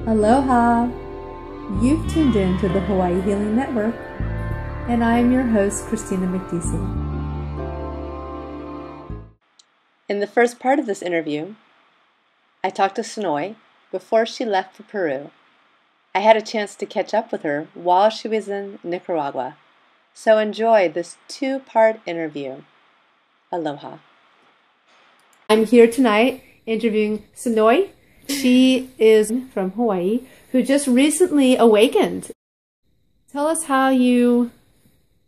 Aloha! You've tuned in to the Hawaii Healing Network, and I am your host, Kristina Mekdeci. In the first part of this interview, I talked to Sanoi before she left for Peru. I had a chance to catch up with her while she was in Nicaragua, so enjoy this two-part interview. Aloha. I'm here tonight interviewing Sanoi. She is from Hawaii, who just recently awakened. Tell us how you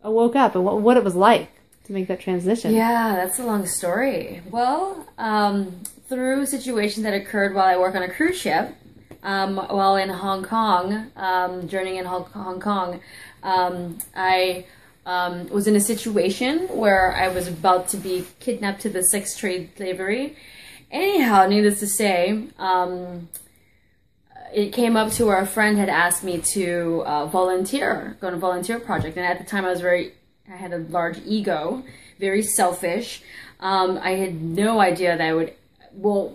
woke up and what it was like to make that transition. Yeah, that's a long story. Well, through a situation that occurred while I work on a cruise ship, while in Hong Kong, journeying in Hong Kong, I was in a situation where I was about to be kidnapped to the sex trade slavery. Anyhow, needless to say, it came up to where a friend had asked me to volunteer, go on a volunteer project. And at the time I had a large ego, very selfish. I had no idea that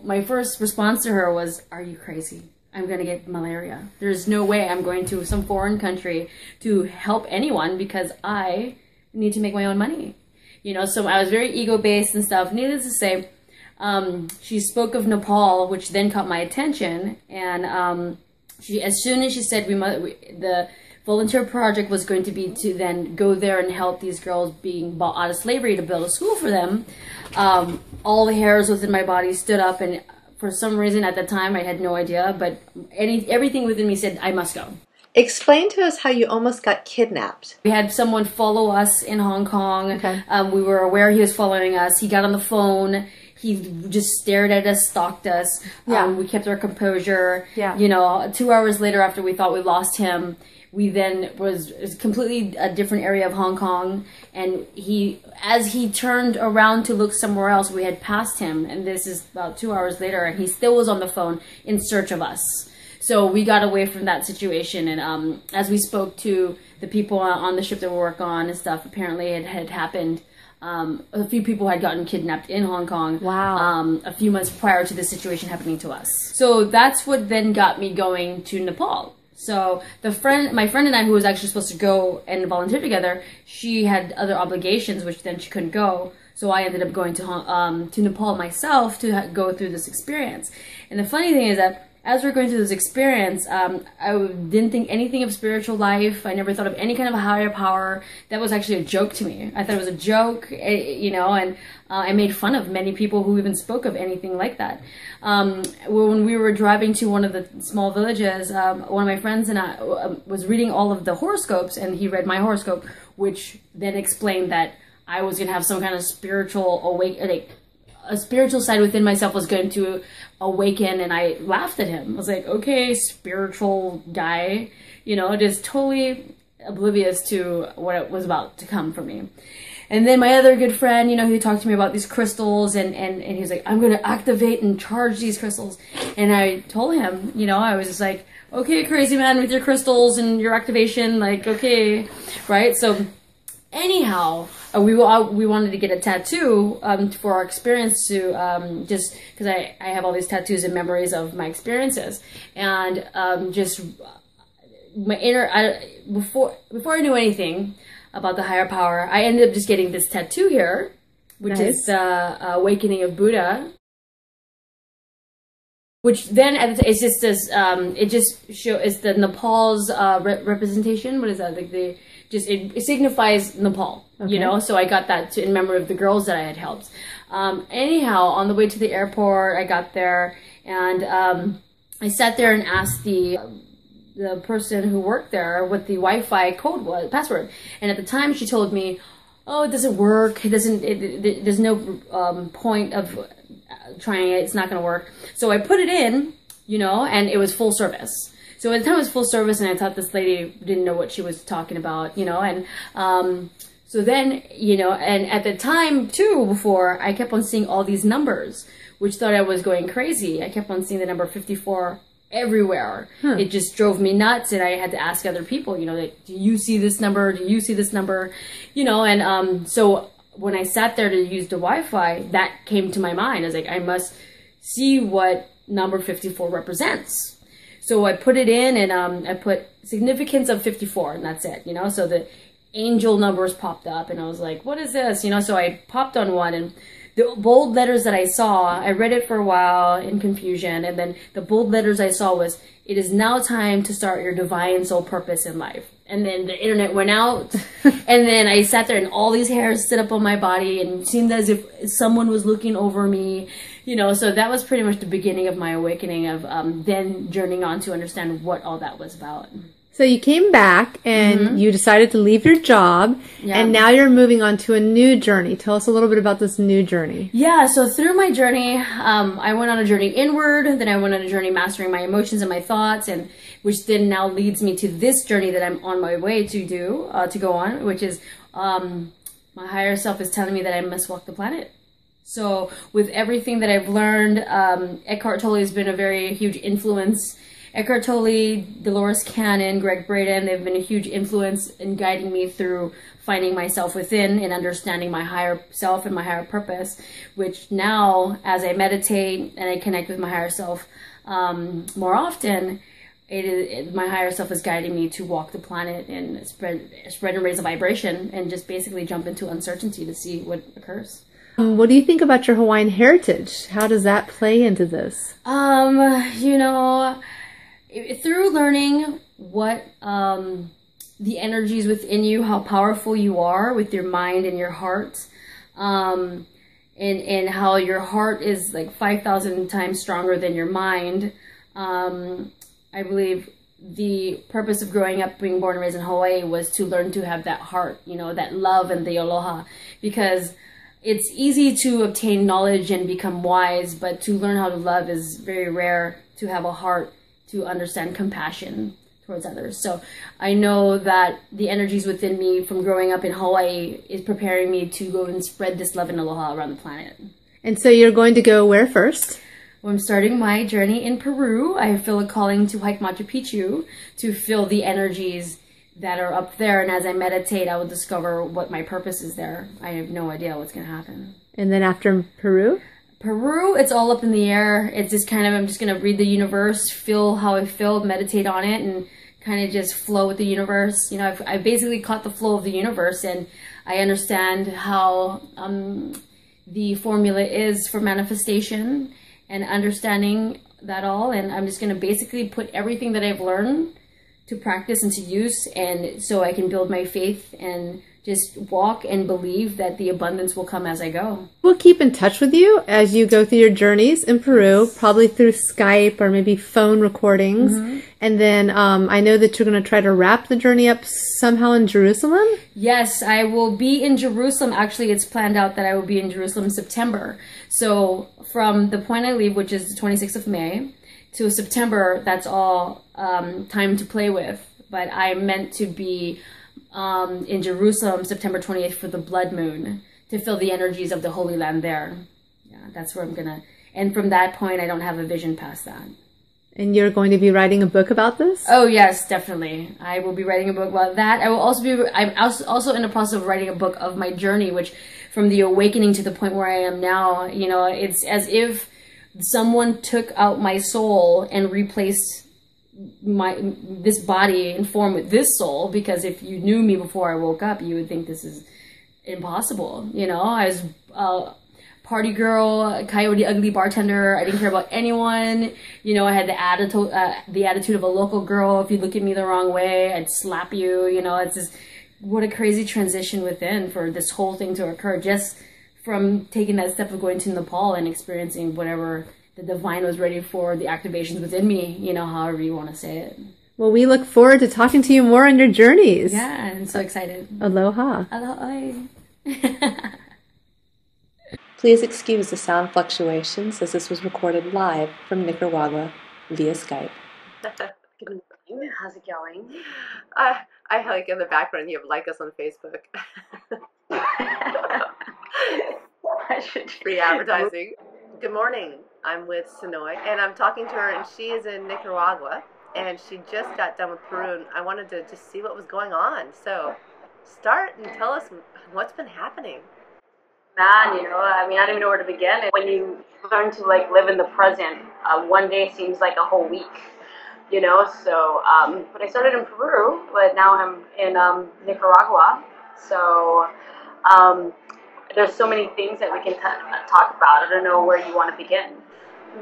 my first response to her was, "Are you crazy? I'm going to get malaria. There's no way I'm going to some foreign country to help anyone because I need to make my own money." You know, so I was very ego-based and stuff. Needless to say, she spoke of Nepal, which then caught my attention, and as soon as she said the volunteer project was going to be to then go there and help these girls being bought out of slavery to build a school for them, all the hairs within my body stood up, and for some reason at the time I had no idea, but everything within me said I must go. Explain to us how you almost got kidnapped. We had someone follow us in Hong Kong. Okay. We were aware he was following us. He got on the phone. He just stared at us, stalked us. Yeah. We kept our composure. Yeah. You know, 2 hours later after we thought we lost him, we then was completely a different area of Hong Kong. And as he turned around to look somewhere else, we had passed him. And this is about 2 hours later, and he still was on the phone in search of us. So we got away from that situation. And as we spoke to the people on the ship that we work on and stuff, apparently it had happened. A few people had gotten kidnapped in Hong Kong. Wow. A few months prior to this situation happening to us. So that's what then got me going to Nepal. So my friend and I, who was actually supposed to go and volunteer together, she had other obligations, which then she couldn't go. So I ended up going to Nepal myself to go through this experience. And the funny thing is that as we're going through this experience, I didn't think anything of spiritual life. I never thought of any kind of a higher power. That was actually a joke to me. I thought it was a joke, you know, and I made fun of many people who even spoke of anything like that. When we were driving to one of the small villages, one of my friends and I was reading all of the horoscopes, and he read my horoscope, which then explained that I was going to have some kind of spiritual a spiritual side within myself was going to awaken, and I laughed at him. I was like, okay, spiritual guy, you know, just totally oblivious to what was about to come for me. And then my other good friend, you know, he talked to me about these crystals, and he was like, I'm going to activate and charge these crystals. And I told him, you know, I was just like, okay, crazy man with your crystals and your activation, like, okay, right? So anyhow, we wanted to get a tattoo for our experience to just because I have all these tattoos and memories of my experiences, and just my before I knew anything about the higher power, I ended up just getting this tattoo here, which Nice. is the awakening of Buddha. Which then it's just this it's the Nepal's representation. What is that? Like it signifies Nepal, okay. You know, so I got that in memory of the girls that I had helped. Anyhow, on the way to the airport, I got there, and I sat there and asked the person who worked there what the Wi-Fi password. And at the time she told me, oh, it doesn't work. There's no point of trying it. It's not going to work. So I put it in, you know, and it was full service. So at the time it was full service, and I thought this lady didn't know what she was talking about, you know, and so then, you know, and at the time too, before, I kept on seeing all these numbers, which thought I was going crazy. I kept on seeing the number 54 everywhere. It just drove me nuts, and I had to ask other people, you know, like, do you see this number? Do you see this number? You know, and so when I sat there to use the Wi-Fi, that came to my mind. I was like, I must see what number 54 represents. So I put it in, and I put significance of 54, and that's it, you know. So the angel numbers popped up, and I was like, what is this, you know? So I popped on one, and the bold letters that I saw, I read it for a while in confusion, and then the bold letters I saw was, it is now time to start your divine soul purpose in life. And then the internet went out, and then I sat there, and all these hairs stood up on my body, and it seemed as if someone was looking over me, you know. So that was pretty much the beginning of my awakening, of then journeying on to understand what all that was about. So you came back and you decided to leave your job, and now you're moving on to a new journey. Tell us a little bit about this new journey. Yeah, so through my journey, I went on a journey inward, then I went on a journey mastering my emotions and my thoughts, and which then now leads me to this journey that I'm on my way to go on, which is my higher self is telling me that I must walk the planet. So with everything that I've learned, Eckhart Tolle has been a very huge influence. Eckhart Tolle, Dolores Cannon, Greg Braden, they've been a huge influence in guiding me through finding myself within and understanding my higher self and my higher purpose, which now, as I meditate and I connect with my higher self more often, my higher self is guiding me to walk the planet and spread and raise a vibration and just basically jump into uncertainty to see what occurs. What do you think about your Hawaiian heritage? How does that play into this? You know, through learning what the energies within you, how powerful you are with your mind and your heart, and how your heart is like 5,000 times stronger than your mind. I believe the purpose of growing up, being born and raised in Hawaii, was to learn to have that heart, you know, that love and the aloha, because it's easy to obtain knowledge and become wise, but to learn how to love is very rare. To have a heart to understand compassion towards others. So I know that the energies within me from growing up in Hawaii is preparing me to go and spread this love and aloha around the planet. And so you're going to go where first? Well, I'm starting my journey in Peru. I feel a calling to hike Machu Picchu to feel the energies that are up there. And as I meditate, I will discover what my purpose is there. I have no idea what's going to happen. And then after Peru? Peru, it's all up in the air. It's just kind of, I'm just going to read the universe, feel how I feel, meditate on it, and kind of just flow with the universe. You know, I basically caught the flow of the universe, and I understand how the formula is for manifestation and understanding that all. And I'm just going to basically put everything that I've learned to practice and to use, and so I can build my faith and just walk and believe that the abundance will come as I go. We'll keep in touch with you as you go through your journeys in Peru, probably through Skype or maybe phone recordings. And then I know that you're going to try to wrap the journey up somehow in Jerusalem. Yes, I will be in Jerusalem. Actually, it's planned out that I will be in Jerusalem in September. So from the point I leave, which is the 26th of May, to September, that's all time to play with. But I'm meant to be in Jerusalem September 28th for the blood moon, to feel the energies of the Holy Land there. Yeah, that's where I'm gonna, and from that point I don't have a vision past that. And you're going to be writing a book about this? Oh yes, definitely. I will be writing a book about that. I will also be, I'm also in the process of writing a book of my journey, which from the awakening to the point where I am now, you know, it's as if someone took out my soul and replaced this body and form with this soul, because if you knew me before I woke up, you would think this is impossible. You know, I was a party girl, coyote ugly bartender. I didn't care about anyone. You know, I had the attitude of a local girl. If you look at me the wrong way, I'd slap you. You know, it's just, what a crazy transition within for this whole thing to occur, just from taking that step of going to Nepal and experiencing whatever the divine was ready for, the activations within me, you know, however you want to say it. Well, we look forward to talking to you more on your journeys. Yeah, I'm so excited. Aloha. Aloha. Please excuse the sound fluctuations as this was recorded live from Nicaragua via Skype. Good morning. How's it going? I like in the background, you have like us on Facebook. I should Free advertising. Good morning. I'm with Sanoi, and I'm talking to her, and she is in Nicaragua, and she just got done with Peru, and I wanted to just see what was going on. So start and tell us what's been happening. Man, you know, I mean, I don't even know where to begin. When you learn to like live in the present, one day seems like a whole week. you know. So, but I started in Peru, but now I'm in Nicaragua. So, um, there's so many things that we can talk about. I don't know where you want to begin.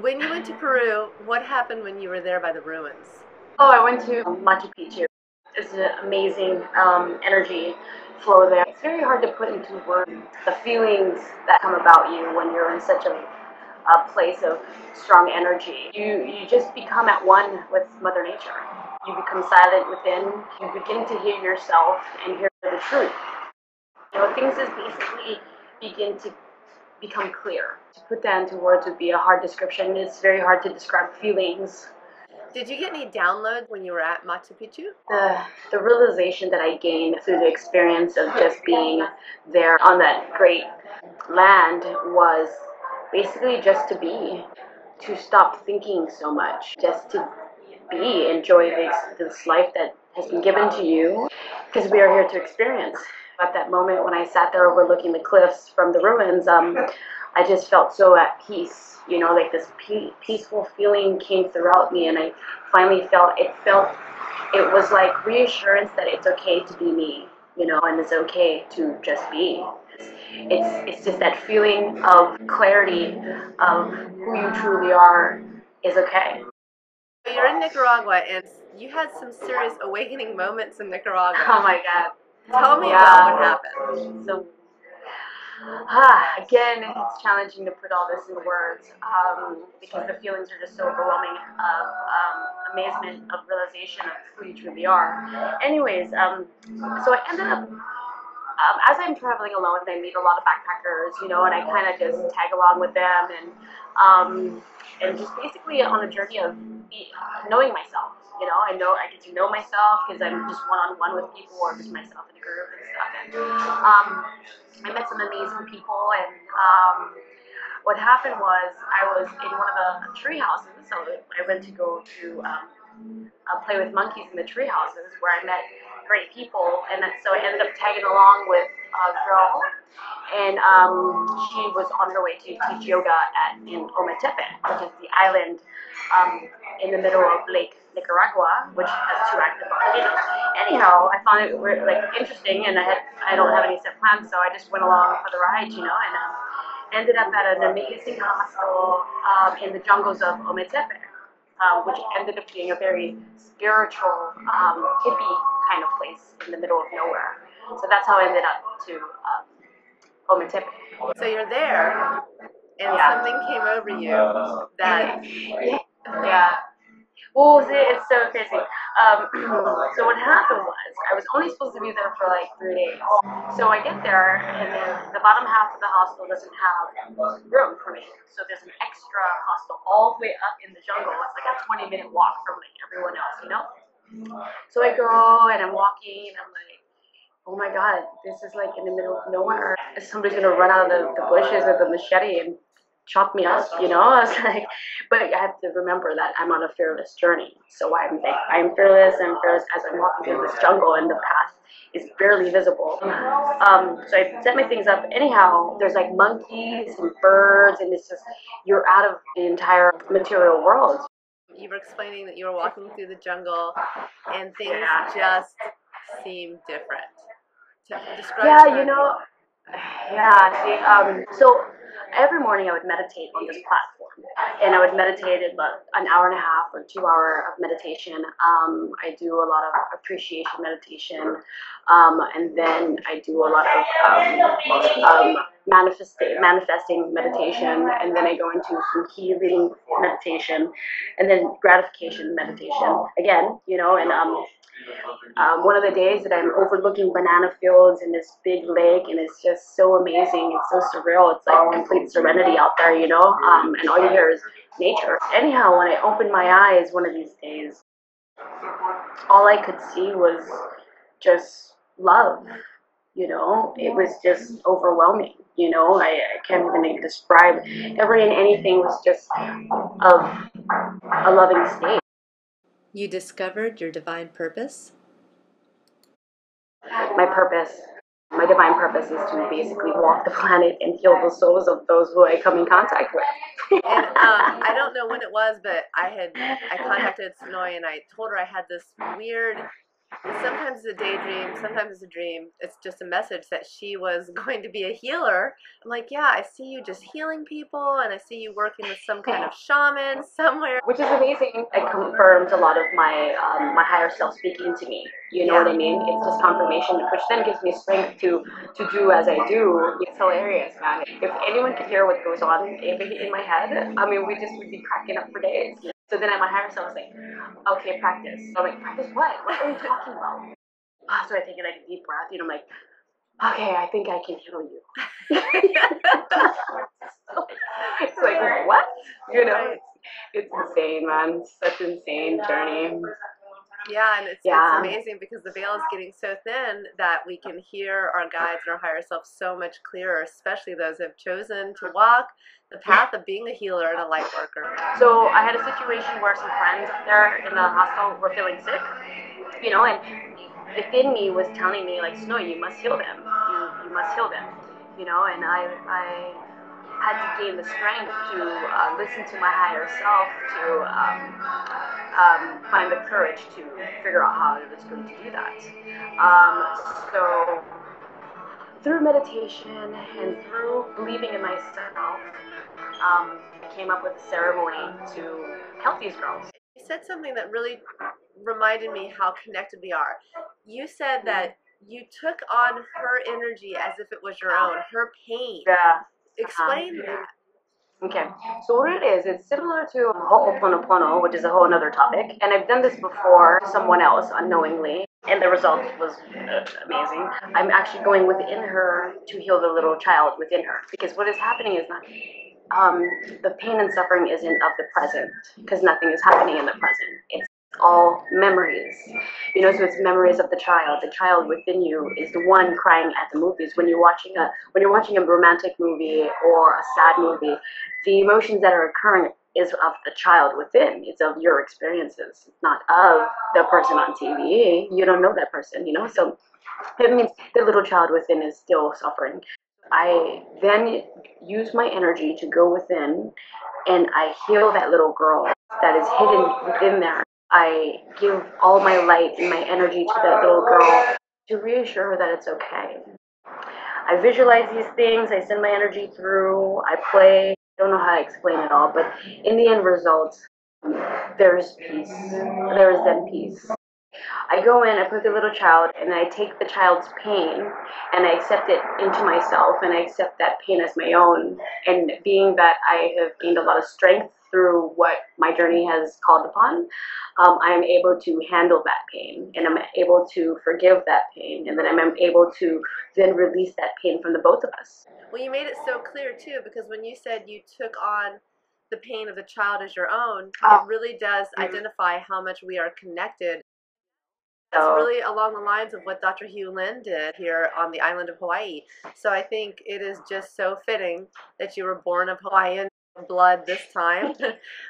When you went to Peru, what happened when you were there by the ruins? Oh, I went to Machu Picchu. It's an amazing energy flow there. It's very hard to put into words the feelings that come about you when you're in such a place of strong energy. You just become at one with Mother Nature. You become silent within. You begin to hear yourself and hear the truth. You know, things just basically begin to become clear. To put that into words would be a hard description. It's very hard to describe feelings. Did you get any downloads when you were at Machu Picchu? The realization that I gained through the experience of just being there on that great land was basically just to be, to stop thinking so much, just to be, enjoy this life that has been given to you, because we are here to experience. At that moment when I sat there overlooking the cliffs from the ruins, I just felt so at peace. You know, like this peaceful feeling came throughout me, and I finally felt it was like reassurance that it's okay to be me, you know, and it's okay to just be. It's just that feeling of clarity of who you truly are is okay. You're in Nicaragua, and you had some serious awakening moments in Nicaragua. Oh my God. Tell me about what happened. So, again, it's challenging to put all this in words because the feelings are just so overwhelming of amazement, of realization of who you truly are. Anyways, so I ended up, as I'm traveling alone, I meet a lot of backpackers, you know, and I kind of just tag along with them and just basically on a journey of knowing myself. You know, I get to know myself because I'm just one-on-one with people or just myself in a group and stuff. And I met some amazing people, and what happened was I was in one of the tree houses. So I went to go to play with monkeys in the tree houses where I met great people, and so I ended up tagging along with a girl, and she was on her way to teach yoga in Ometepe, which is the island in the middle of Lake Nicaragua, which has two active volcanoes. Anyhow, I found it like interesting, and I don't have any set plans, so I just went along for the ride, you know, and ended up at an amazing hostel in the jungles of Ometepe, which ended up being a very spiritual, hippie kind of place in the middle of nowhere. So that's how I ended up to Ometepe. So you're there, and something came over you that. Yeah. Well, it's so crazy. So what happened was I was only supposed to be there for like 3 days. So I get there, and then the bottom half of the hostel doesn't have room for me. So there's an extra hostel all the way up in the jungle. It's like a 20-minute walk from like everyone else, you know. So I go and I'm walking, and I'm like, oh my God, this is like in the middle of nowhere. Somebody's gonna run out of the bushes with a machete and chop me up, you know? I was like, but I have to remember that I'm on a fearless journey. So I'm fearless as I'm walking through this jungle, and the path is barely visible. So I set my things up. Anyhow, there's like monkeys and birds, and it's just, you're out of the entire material world. You were explaining that you were walking through the jungle, and things just seem different. Yeah, you know, so every morning I would meditate on this platform, and I would meditate about an hour and a half or 2 hour of meditation. I do a lot of appreciation meditation, and then I do a lot of manifesting meditation, and then I go into some healing meditation, and then gratification meditation again, you know, and one of the days that I'm overlooking banana fields in this big lake, and it's just so amazing. It's so surreal. It's like complete serenity out there, you know, and all you hear is nature. Anyhow, when I opened my eyes one of these days, all I could see was just love, you know. It was just overwhelming, you know. I can't even describe. Every and anything was just of a loving state. You discovered your divine purpose? My divine purpose is to basically walk the planet and heal the souls of those who I come in contact with. And I don't know when it was, but I contacted Sanoi and I told her I had this weird. Sometimes it's a daydream, sometimes it's a dream. It's just a message that she was going to be a healer. I'm like, yeah, I see you just healing people, and I see you working with some kind of shaman somewhere. Which is amazing. It confirms a lot of my my higher self speaking to me. You know what I mean? It's just confirmation, which then gives me strength to do as I do. It's hilarious, man. If anyone could hear what goes on in my head, I mean, we just would be cracking up for days. So then my higher self was like, okay, practice. So I'm like, practice what? What are you talking about? So I take like a deep breath, you know, I'm like, okay, I think I can heal you. It's like, what? You know, it's insane, man. It's such an insane journey. Yeah, and it's amazing because the veil is getting so thin that we can hear our guides and our higher self so much clearer, especially those who have chosen to walk the path of being a healer and a light worker. So I had a situation where some friends up there in the hospital were feeling sick, you know, and within me was telling me, like, Snow, you must heal them. You must heal them, you know, and I had to gain the strength to listen to my higher self, to find the courage to figure out how I was going to do that. So through meditation and through believing in myself, I came up with a ceremony to help these girls. You said something that really reminded me how connected we are. You said that you took on her energy as if it was your own, her pain. Yeah. Explain that. Okay, so what it is, it's similar to Ho'oponopono, which is a whole other topic, and I've done this before someone else unknowingly, and the result was amazing. I'm actually going within her to heal the little child within her, because what is happening is not the pain and suffering isn't of the present, because nothing is happening in the present. It's all memories, you know. So it's memories of the child. The child within you is the one crying at the movies. When you're watching a romantic movie or a sad movie, the emotions that are occurring is of the child within. It's of your experiences. It's not of the person on TV. You don't know that person, you know. So it means the little child within is still suffering. I then use my energy to go within and I heal that little girl that is hidden within there. I give all my light and my energy to that little girl to reassure her that it's okay. I visualize these things, I send my energy through, I play. I don't know how to explain it all, but in the end result, there's peace. There is then peace. I go in, I put the little child, and I take the child's pain and I accept it into myself and I accept that pain as my own. And being that I have gained a lot of strength through what my journey has called upon, I am able to handle that pain and I'm able to forgive that pain, and then I'm able to then release that pain from the both of us. Well, you made it so clear too, because when you said you took on the pain of the child as your own, it really does identify how much we are connected. That's really along the lines of what Dr. Hugh Lin did here on the island of Hawaii. So I think it is just so fitting that you were born of Hawaiian blood this time.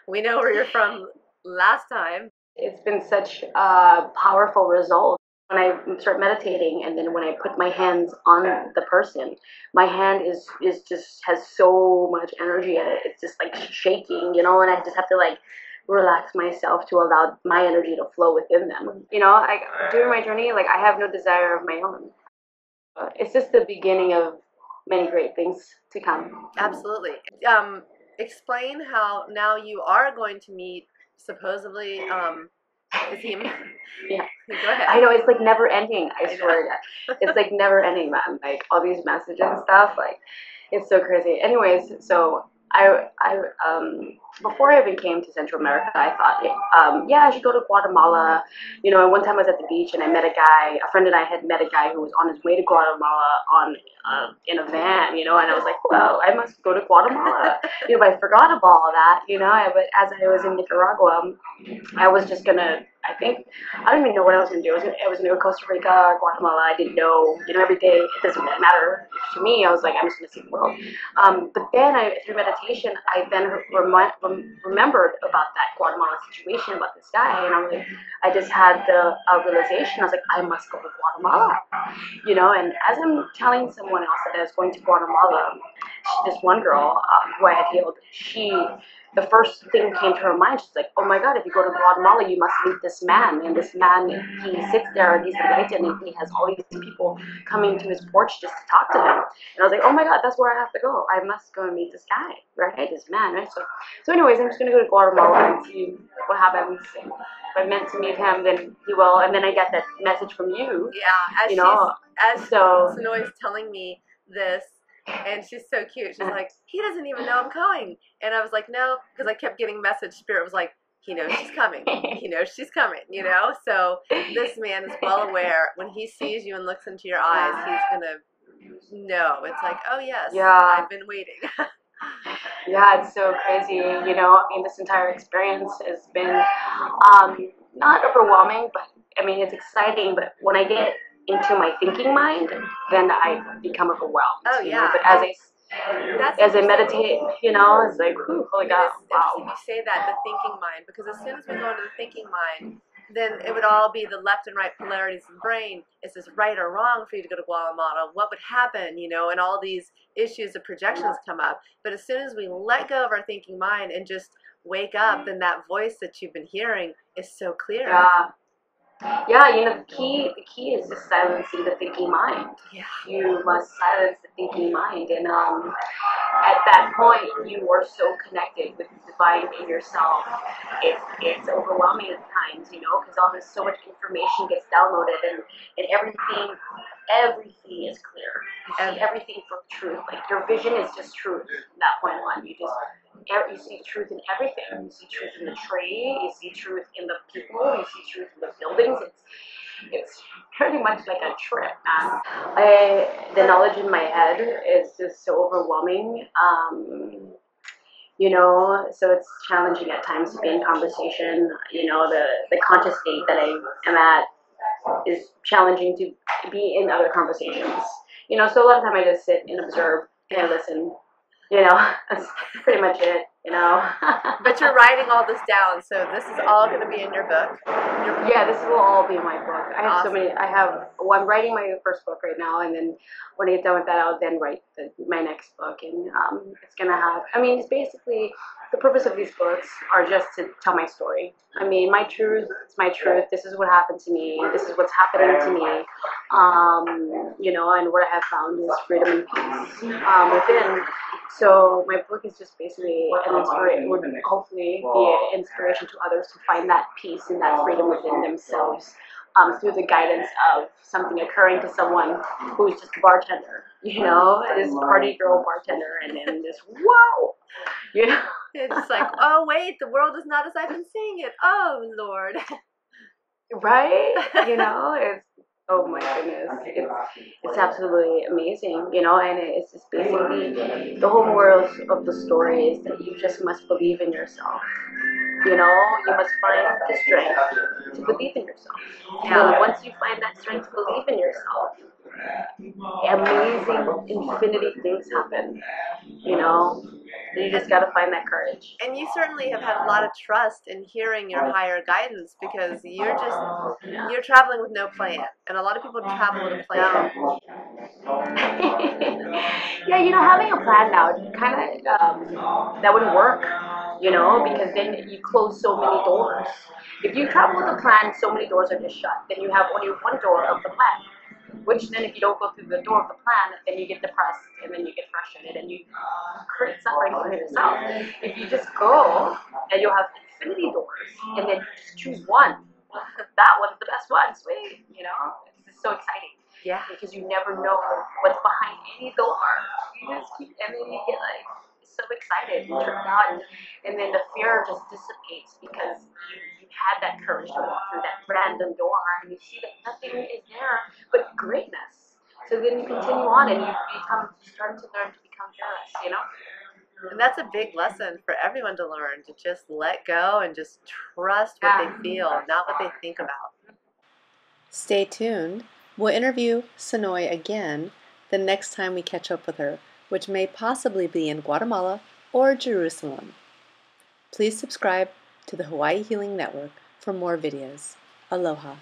We know where you're from last time. It's been such a powerful result. When I start meditating and then when I put my hands on the person, my hand is just has so much energy in it. It's just like shaking, you know, and I just have to like relax myself to allow my energy to flow within them. You know, like during my journey, like I have no desire of my own. It's just the beginning of many great things to come. Absolutely. Explain how now you are going to meet supposedly is he? Yeah. Go ahead. I know, it's like never ending. I swear to God. It's like never ending, man. Like all these messages and stuff. Like it's so crazy. Anyways, so I before I even came to Central America, I thought, yeah, I should go to Guatemala. You know, one time I was at the beach and I met a guy. A friend and I had met a guy who was on his way to Guatemala on in a van. You know, and I was like, well, I must go to Guatemala. You know, but I forgot about all that. You know, but as I was in Nicaragua, I was just gonna. I don't even know what I was gonna do. I was gonna go to Costa Rica, Guatemala. I didn't know. You know, every day it doesn't matter to me. I was like, I'm just gonna see the world. But then through meditation, I then remembered about that Guatemala situation, about this guy, and I just had the realization. I was like, I must go to Guatemala. You know, and as I'm telling someone else that I was going to Guatemala, this one girl who I had healed, the first thing came to her mind, she's like, oh my God, if you go to Guatemala, you must meet this man. And this man, he sits there and he's enlightened, and he has all these people coming to his porch just to talk to him. And I was like, oh my God, that's where I have to go. I must go and meet this guy, right? This man, right? So anyways, I'm just going to go to Guatemala and see what happens. And if I'm meant to meet him, then he will. And then I get that message from you. Yeah, as Sanoi's telling me this, and she's so cute. She's like, he doesn't even know I'm going. And I was like, no, because I kept getting message. Spirit was like, he knows she's coming. He knows she's coming, you know? So this man is well aware. When he sees you and looks into your eyes, he's going to know. It's like, oh, yes, I've been waiting. Yeah, it's so crazy. You know, I mean, this entire experience has been not overwhelming, but I mean, it's exciting. But when I get into my thinking mind, then I become overwhelmed. Oh, yeah. But as I meditate, you know, it's like, whew, holy God, wow. You say that, the thinking mind, because as soon as we go into the thinking mind, then it would all be the left and right polarities of the brain. Is this right or wrong for you to go to Guatemala? What would happen, you know, and all these issues of projections come up. But as soon as we let go of our thinking mind and just wake up, then that voice that you've been hearing is so clear. Yeah, you know, the key is just silencing the thinking mind. Yeah. You must silence the thinking mind, and at that point, you are so connected with the divine in yourself. It's overwhelming at times, you know, because so much information gets downloaded, and everything is clear. You see everything from truth. Like your vision is just truth from that point on. You see truth in everything. You see truth in the tree. You see truth in the people. You see truth in the buildings. It's pretty much like a trip, man. The knowledge in my head is just so overwhelming. You know, so it's challenging at times to be in conversation. You know, the conscious state that I am at is challenging to be in other conversations. You know, so a lot of time I just sit and observe and I listen. You know, that's pretty much it, you know. But you're writing all this down, so this is all going to be in your book. Yeah, this will all be in my book. I have so many. I'm writing my first book right now, and then when I get done with that, I'll then write my next book. And it's going to have, I mean, it's basically, the purpose of these books are just to tell my story. I mean, my truth, it's my truth. This is what happened to me. This is what's happening to me. You know, and what I have found is freedom and peace within. So my book is just basically an inspiration, would hopefully be an inspiration to others to find that peace and that freedom within themselves through the guidance of something occurring to someone who's just a bartender, you know, this party girl bartender, and then this, whoa, you know. It's like, oh wait, the world is not as I've been seeing it. Oh Lord. Right? You know, it's, oh my goodness, it's absolutely amazing, you know, and it's just basically the whole moral of the story is that you just must believe in yourself. You know, you must find the strength to believe in yourself. Yeah. And once you find that strength to believe in yourself, amazing, infinity things happen, you know. You just got to find that courage. And you certainly have had a lot of trust in hearing your higher guidance, because you're traveling with no plan. And a lot of people travel with a plan. Yeah, you know, having a plan now, kind of, that wouldn't work, you know, because then you close so many doors. If you travel with a plan, so many doors are just shut. Then you have only one door of the plan. Which then if you don't go through the door of the plan, then you get depressed, and then you get frustrated, and you create suffering for yourself. If you just go, and you'll have infinity doors, and then you just choose one. That one's the best one, sweet, you know? It's just so exciting. Yeah. Because you never know what's behind any door. You just keep, and then you get like so excited, you turn on, and then the fear just dissipates because you had that courage to walk through that random door, and you see that nothing is there but greatness. So then you continue on, and you start to learn to become fearless, you know? And that's a big lesson for everyone to learn, to just let go and just trust what they feel, not what they think about. Stay tuned. We'll interview Sanoi again the next time we catch up with her, which may possibly be in Guatemala or Jerusalem. Please subscribe to the Hawaii Healing Network for more videos. Aloha.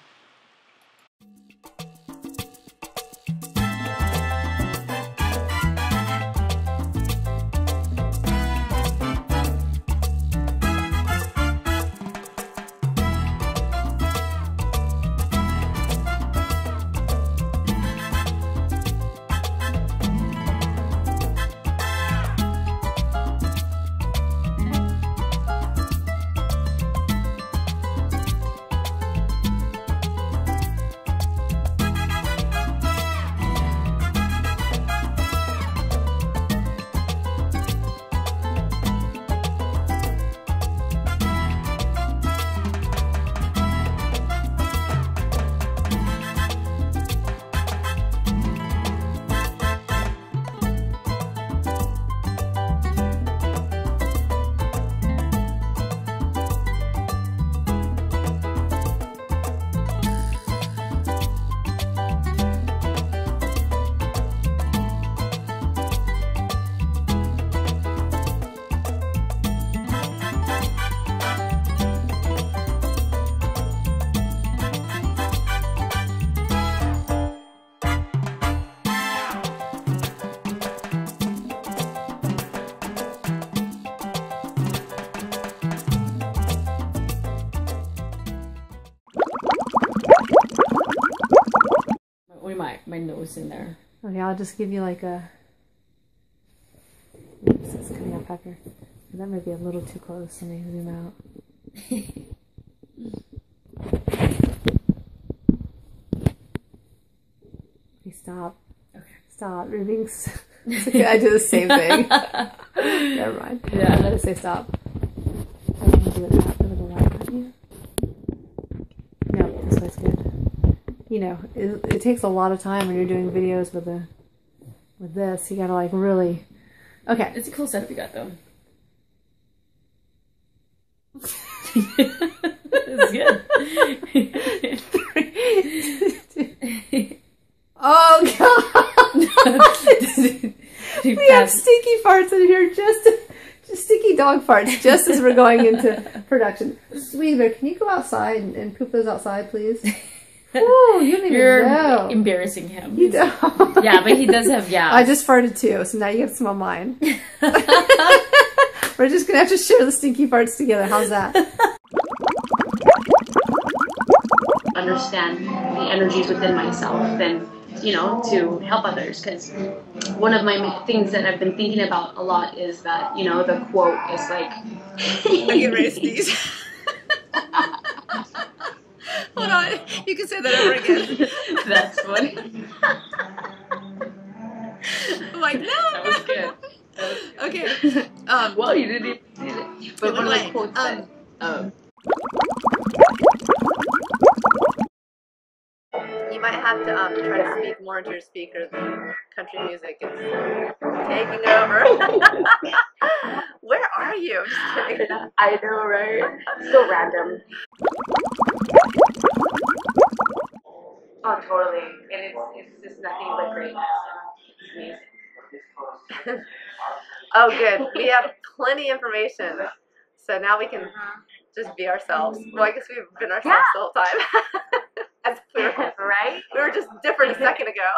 my nose in there. Okay, I'll just give you like a... Oops, it's coming up back here. That might be a little too close. Let me zoom out. Okay, stop. Okay. Stop. You're being... Okay, I do the same thing. Never mind. Yeah, I'm gonna say stop. I can do it that. A little light on you. No, this way's good. You know, it takes a lot of time when you're doing videos with this. You gotta like really... Okay. It's a cool setup you got though. It's good. Oh God! We have stinky farts in here, just sticky dog farts, just as we're going into production. Sweetie Bear, can you go outside and poop those outside, please? Ooh, you don't even know. Embarrassing him. You don't. Yeah, but he does have gas. I just farted too, so now you have to smell mine. We're just gonna have to share the stinky farts together. How's that? Understand the energies within myself and, you know, to help others. Because one of my things that I've been thinking about a lot is that, you know, the quote is like... I get ready to sneeze. Hold on. You can say that over again. That's funny. I'm like, no. That was good. Okay. Well, you didn't even see it. But one of the quotes said... You might have to try to speak more into your speaker. The country music is taking over. Where are you? Just kidding. I know, right? So random. Oh, totally. And it's just nothing but greatness. It's amazing. Oh, good. We have plenty of information. So now we can just be ourselves. Well, I guess we've been ourselves the whole time. As we were, Right? we were just different a second ago.